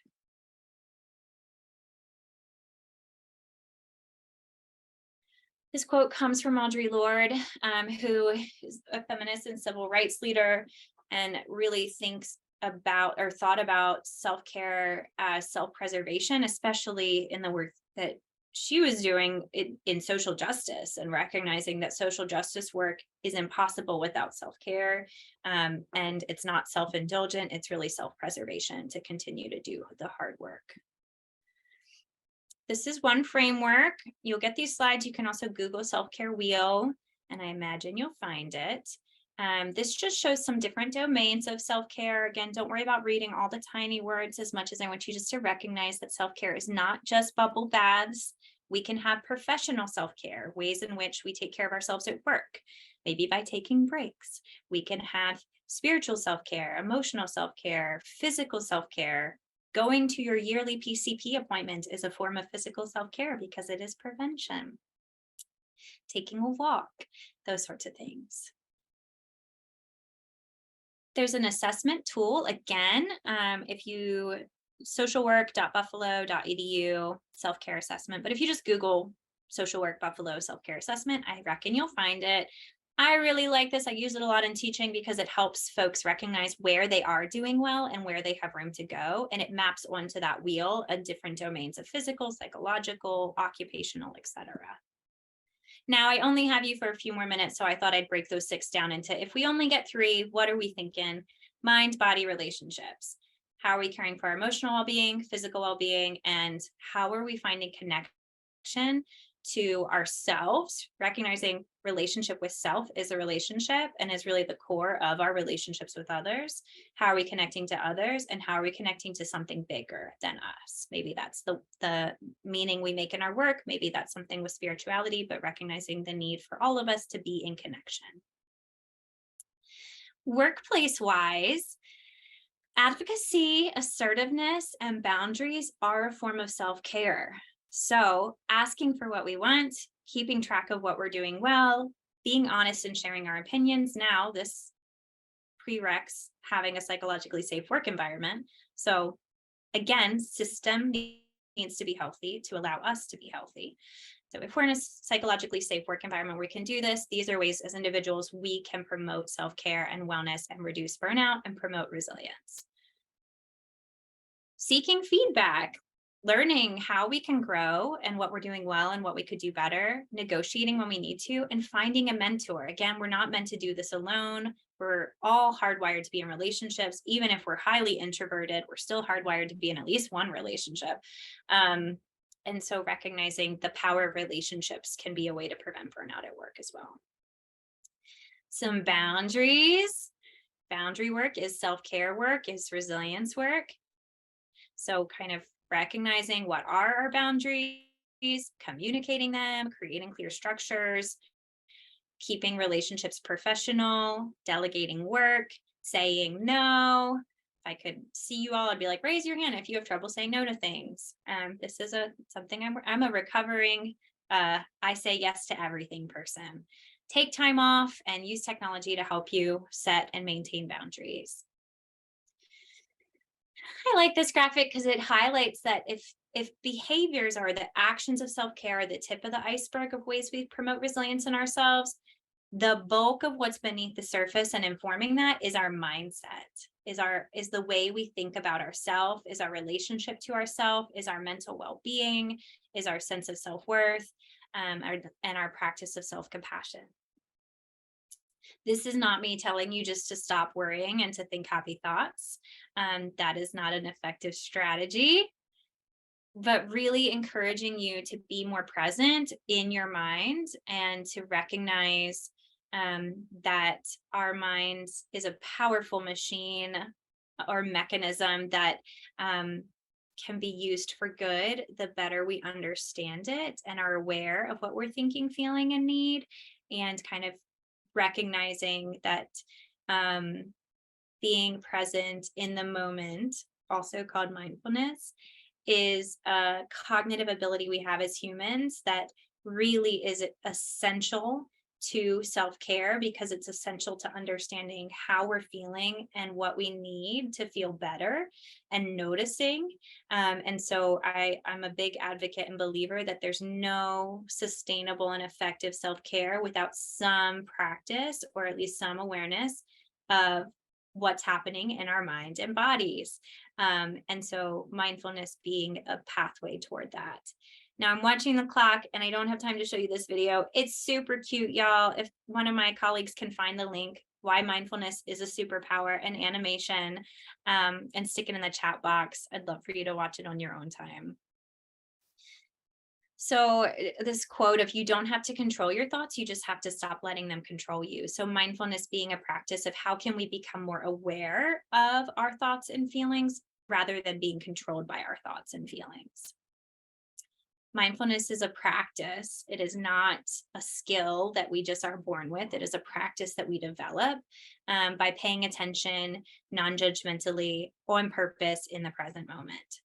This quote comes from Audre Lorde, who is a feminist and civil rights leader and really thinks about or thought about self-care as self-preservation, especially in the work that she was doing in social justice and recognizing that social justice work is impossible without self-care. And it's not self-indulgent, it's really self-preservation to continue to do the hard work. This is one framework. You'll get these slides. You can also Google self-care wheel, and I imagine you'll find it. This just shows some different domains of self-care. Again, don't worry about reading all the tiny words as much as I want you just to recognize that self-care is not just bubble baths. We can have professional self-care, ways in which we take care of ourselves at work, maybe by taking breaks. We can have spiritual self-care, emotional self-care, physical self-care. Going to your yearly PCP appointment is a form of physical self-care because it is prevention. Taking a walk, those sorts of things. There's an assessment tool, again, if you socialwork.buffalo.edu self-care assessment, but if you just Google social work Buffalo self-care assessment, I reckon you'll find it. I really like this. I use it a lot in teaching because it helps folks recognize where they are doing well and where they have room to go. And it maps onto that wheel of different domains of physical, psychological, occupational, etc. Now, I only have you for a few more minutes, so I thought I'd break those 6 down into, if we only get 3, what are we thinking? Mind, body, relationships. How are we caring for our emotional well-being, physical well-being, and how are we finding connection to ourselves, recognizing relationship with self is a relationship and is really the core of our relationships with others. How are we connecting to others, and how are we connecting to something bigger than us? Maybe that's the meaning we make in our work. Maybe that's something with spirituality, but recognizing the need for all of us to be in connection. Workplace wise, advocacy, assertiveness, and boundaries are a form of self-care. So, asking for what we want, keeping track of what we're doing well, being honest and sharing our opinions. Now, this prereqs having a psychologically safe work environment. So, again, system needs to be healthy to allow us to be healthy. So if we're in a psychologically safe work environment where we can do this, these are ways as individuals we can promote self-care and wellness and reduce burnout and promote resilience. Seeking feedback, learning how we can grow and what we're doing well and what we could do better, negotiating when we need to, and finding a mentor. Again, we're not meant to do this alone. We're all hardwired to be in relationships. Even if we're highly introverted, we're still hardwired to be in at least one relationship. And so recognizing the power of relationships can be a way to prevent burnout at work as well. Some boundaries. Boundary work is self-care work, is resilience work. So kind of recognizing what are our boundaries, communicating them, creating clear structures, keeping relationships professional, delegating work, saying no. If I could see you all, I'd be like, raise your hand if you have trouble saying no to things. This is something I'm a recovering, I say yes to everything person. Take time off and use technology to help you set and maintain boundaries. I like this graphic because it highlights that if behaviors are the actions of self-care are the tip of the iceberg of ways we promote resilience in ourselves, the bulk of what's beneath the surface and informing that is our mindset, is the way we think about ourselves, is our relationship to ourselves, is our mental well-being, is our sense of self-worth, and our practice of self-compassion. This is not me telling you just to stop worrying and to think happy thoughts. That is not an effective strategy, but really encouraging you to be more present in your mind and to recognize that our mind is a powerful machine or mechanism that can be used for good. The better we understand it and are aware of what we're thinking, feeling, and need, and kind of recognizing that being present in the moment, also called mindfulness, is a cognitive ability we have as humans that really is essential to self-care, because it's essential to understanding how we're feeling and what we need to feel better and noticing. And so I'm a big advocate and believer that there's no sustainable and effective self-care without some practice or at least some awareness of what's happening in our mind and bodies. And so mindfulness being a pathway toward that. Now I'm watching the clock and I don't have time to show you this video. It's super cute, y'all. If one of my colleagues can find the link, why mindfulness is a superpower, and animation, and stick it in the chat box. I'd love for you to watch it on your own time. So this quote of, you don't have to control your thoughts, you just have to stop letting them control you. So mindfulness being a practice of how can we become more aware of our thoughts and feelings rather than being controlled by our thoughts and feelings. Mindfulness is a practice. It is not a skill that we just are born with. It is a practice that we develop by paying attention non-judgmentally on purpose in the present moment.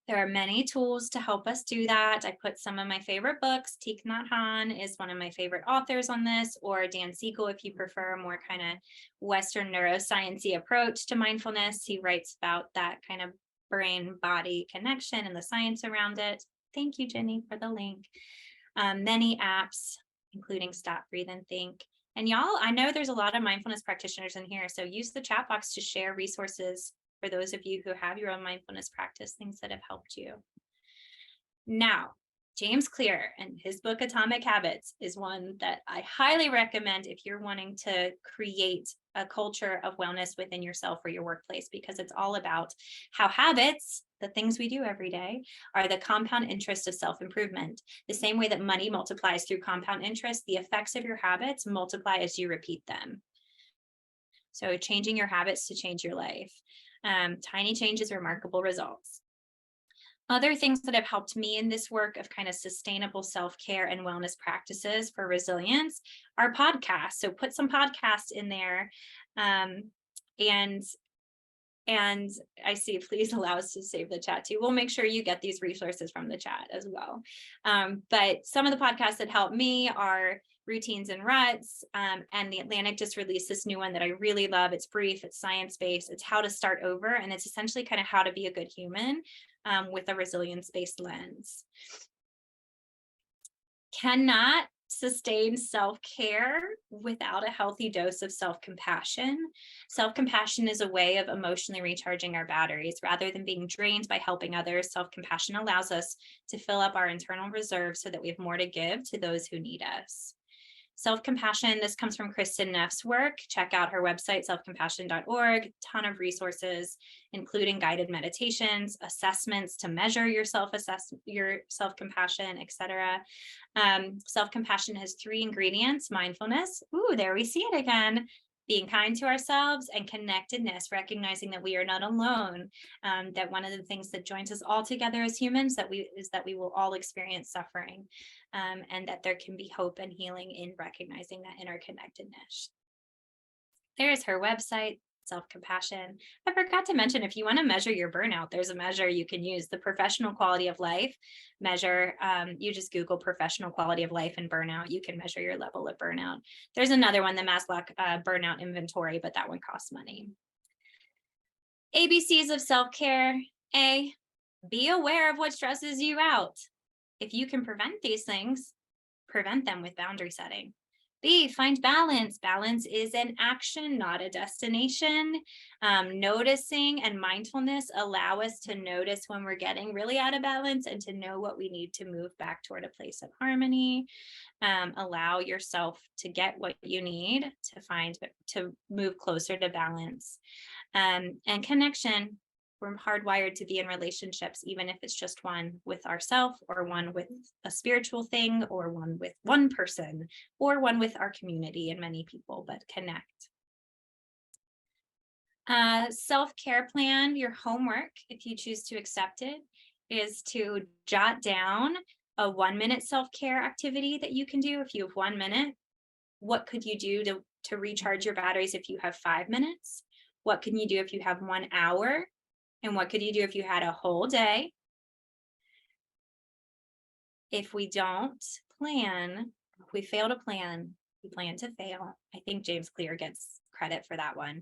There are many tools to help us do that. I put some of my favorite books. Thich Nhat Hanh is one of my favorite authors on this, or Dan Siegel if you prefer a more kind of Western neuroscience-y approach to mindfulness. He writes about that kind of brain-body connection and the science around it. Thank you, Jenny, for the link. Many apps, including Stop, Breathe, and Think. And y'all, I know there's a lot of mindfulness practitioners in here, so use the chat box to share resources for those of you who have your own mindfulness practice, things that have helped you. Now, James Clear and his book, Atomic Habits, is one that I highly recommend if you're wanting to create a culture of wellness within yourself or your workplace, because it's all about how habits, the things we do every day, are the compound interest of self-improvement. The same way that money multiplies through compound interest, the effects of your habits multiply as you repeat them. So changing your habits to change your life. Tiny changes, remarkable results. Other things that have helped me in this work of kind of sustainable self-care and wellness practices for resilience are podcasts. So put some podcasts in there. And I see, please allow us to save the chat too. We'll make sure you get these resources from the chat as well. But some of the podcasts that help me are Routines and Ruts, and The Atlantic just released this new one that I really love. It's brief, it's science-based, it's how to start over, and it's essentially kind of how to be a good human with a resilience-based lens. Cannot sustain self-care without a healthy dose of self-compassion. Self-compassion is a way of emotionally recharging our batteries. Rather than being drained by helping others, self-compassion allows us to fill up our internal reserves so that we have more to give to those who need us. Self-compassion, this comes from Kristen Neff's work. Check out her website, selfcompassion.org. Ton of resources, including guided meditations, assessments to measure your self-compassion, etc. Self-compassion has 3 ingredients: mindfulness. Ooh, there we see it again. Being kind to ourselves, and connectedness, recognizing that we are not alone, that one of the things that joins us all together as humans is that we will all experience suffering, and that there can be hope and healing in recognizing that interconnectedness. There's her website, self-compassion. I forgot to mention, if you want to measure your burnout, there's a measure you can use, the professional quality of life measure. You just Google professional quality of life and burnout. You can measure your level of burnout. There's another one, the Maslow burnout inventory, but that one costs money. ABCs of self-care. A, be aware of what stresses you out. If you can prevent these things, prevent them with boundary setting. B, find balance. Balance is an action, not a destination. Noticing and mindfulness allow us to notice when we're getting really out of balance and to know what we need to move back toward a place of harmony. Allow yourself to get what you need to move closer to balance. And connection. We're hardwired to be in relationships, even if it's just one with ourselves, or one with a spiritual thing, or one with one person, or one with our community and many people, but connect. Self-care plan, your homework, if you choose to accept it, is to jot down a 1-minute self-care activity that you can do. If you have 1 minute, what could you do to recharge your batteries if you have 5 minutes? What can you do if you have 1 hour? And what could you do if you had a whole day? If we don't plan, if we fail to plan, we plan to fail. I think James Clear gets credit for that one.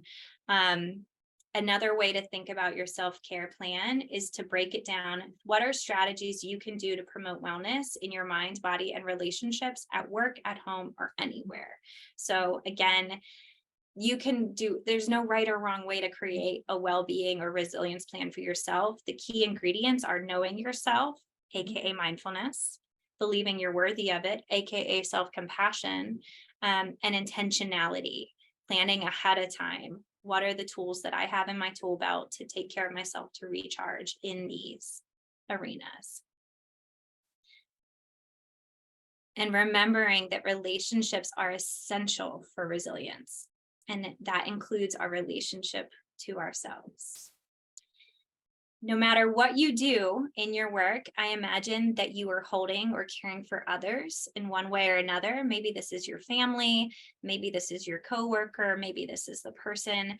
Another way to think about your self-care plan is to break it down. What are strategies you can do to promote wellness in your mind, body, and relationships at work, at home, or anywhere? So again, there's no right or wrong way to create a well-being or resilience plan for yourself. The key ingredients are knowing yourself, aka mindfulness, believing you're worthy of it, aka self-compassion, and intentionality, planning ahead of time. What are the tools that I have in my tool belt to take care of myself, to recharge in these arenas? And remembering that relationships are essential for resilience. And that includes our relationship to ourselves. No matter what you do in your work, I imagine that you are holding or caring for others in one way or another. Maybe this is your family, maybe this is your coworker, maybe this is the person,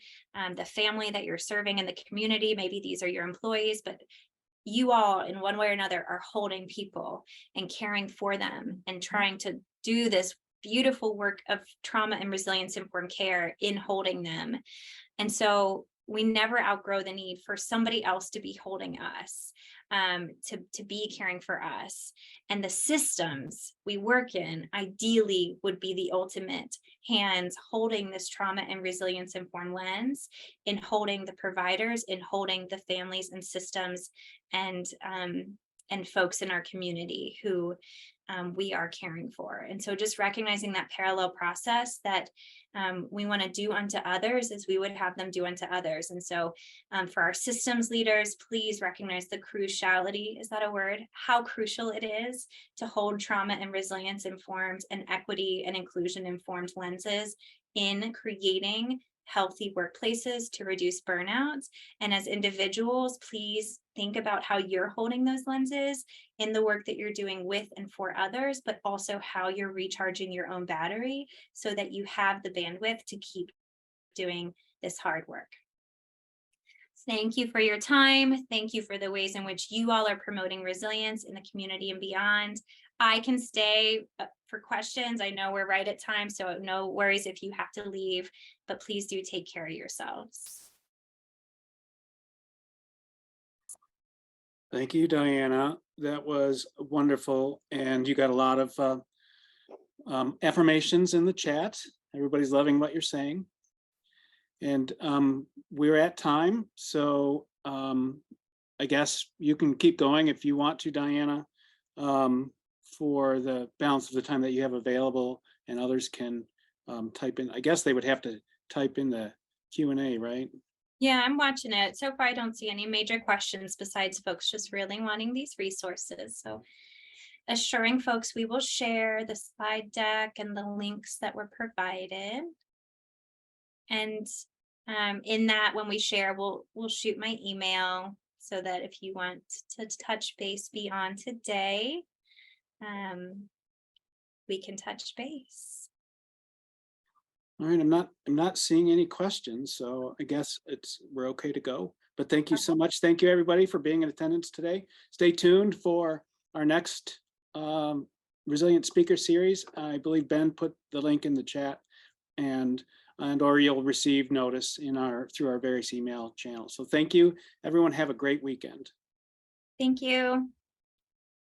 the family that you're serving in the community, maybe these are your employees, but you all in one way or another are holding people and caring for them and trying to do this beautiful work of trauma and resilience informed care in holding them. And so we never outgrow the need for somebody else to be holding us, to be caring for us. And the systems we work in ideally would be the ultimate hands holding this trauma and resilience informed lens, in holding the providers, in holding the families and systems and folks in our community who we are caring for. And so just recognizing that parallel process that we want to do unto others as we would have them do unto others. And so for our systems leaders, please recognize the cruciality, is that a word? How crucial it is to hold trauma and resilience informed and equity and inclusion informed lenses in creating healthy workplaces to reduce burnout. And as individuals, please think about how you're holding those lenses in the work that you're doing with and for others, but also how you're recharging your own battery so that you have the bandwidth to keep doing this hard work. Thank you for your time. Thank you for the ways in which you all are promoting resilience in the community and beyond. I can stay for questions. I know we're right at time, so no worries if you have to leave, but please do take care of yourselves. Thank you, Diana. That was wonderful. And you got a lot of affirmations in the chat. Everybody's loving what you're saying. And we're at time. So I guess you can keep going if you want to, Diana, for the balance of the time that you have available, and others can type in. I guess they would have to type in the Q&A, right? Yeah, I'm watching it. So far, I don't see any major questions besides folks just really wanting these resources. So assuring folks we will share the slide deck and the links that were provided. And in that, when we share, we'll shoot my email so that if you want to touch base beyond today, we can touch base. All right, I'm not seeing any questions, so I guess we're okay to go. But thank you so much. Thank you, everybody, for being in attendance today. Stay tuned for our next Resilient Speaker Series. I believe Ben put the link in the chat, and or you'll receive notice through our various email channels. So thank you, everyone. Have a great weekend. Thank you.